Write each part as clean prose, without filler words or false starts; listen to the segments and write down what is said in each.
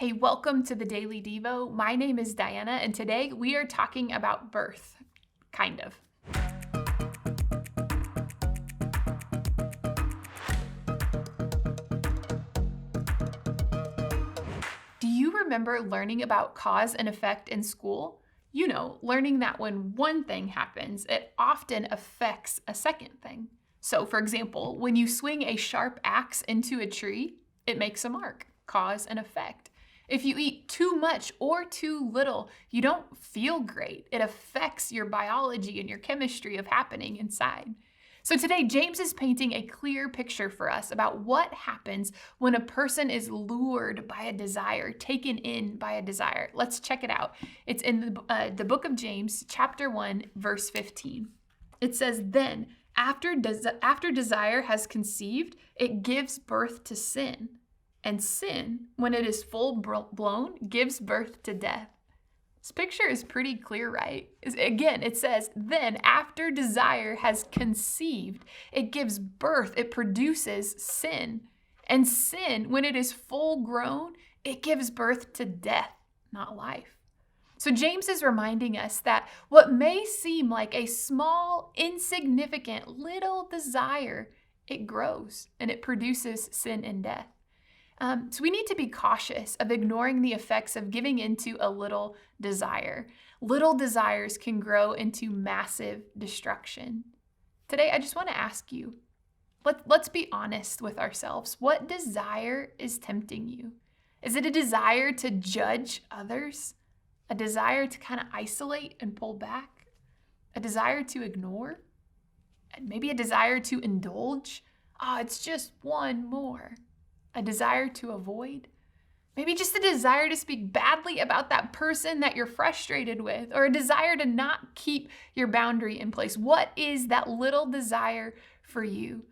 Hey, welcome to the Daily Devo. My name is Diana, and today we are talking about birth. Kind of. Do you remember learning about cause and effect in school? You know, learning that when one thing happens, it often affects a second thing. So, for example, when you swing a sharp axe into a tree, it makes a mark, cause and effect. If you eat too much or too little, you don't feel great. It affects your biology and your chemistry of happening inside. So today, James is painting a clear picture for us about what happens when a person is lured by a desire, taken in by a desire. Let's check it out. It's in the book of James, chapter 1, verse 15. It says, "Then, after desire has conceived, it gives birth to sin. And sin, when it is full blown, gives birth to death." This picture is pretty clear, right? Again, it says, then after desire has conceived, it gives birth, it produces sin. And sin, when it is full grown, it gives birth to death, not life. So James is reminding us that what may seem like a small, insignificant, little desire, it grows and it produces sin and death. So we need to be cautious of ignoring the effects of giving into a little desire. Little desires can grow into massive destruction. Today, I just want to ask you, let's be honest with ourselves. What desire is tempting you? Is it a desire to judge others? A desire to kind of isolate and pull back? A desire to ignore? And maybe a desire to indulge? It's just one more. A desire to avoid? Maybe just a desire to speak badly about that person that you're frustrated with, or a desire to not keep your boundary in place. What is that little desire for you?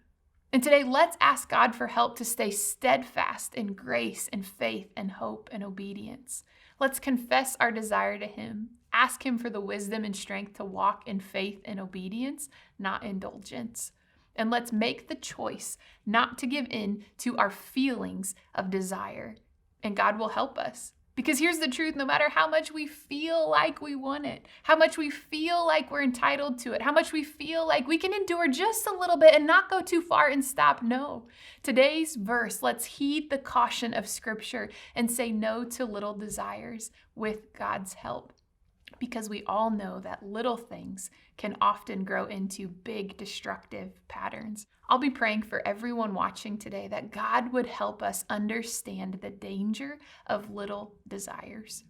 And today, let's ask God for help to stay steadfast in grace and faith and hope and obedience. Let's confess our desire to Him. Ask Him for the wisdom and strength to walk in faith and obedience, not indulgence. And let's make the choice not to give in to our feelings of desire. And God will help us. Because here's the truth, no matter how much we feel like we want it, how much we feel like we're entitled to it, how much we feel like we can endure just a little bit and not go too far and stop, no. Today's verse, let's heed the caution of Scripture and say no to little desires with God's help. Because we all know that little things can often grow into big destructive patterns. I'll be praying for everyone watching today that God would help us understand the danger of little desires.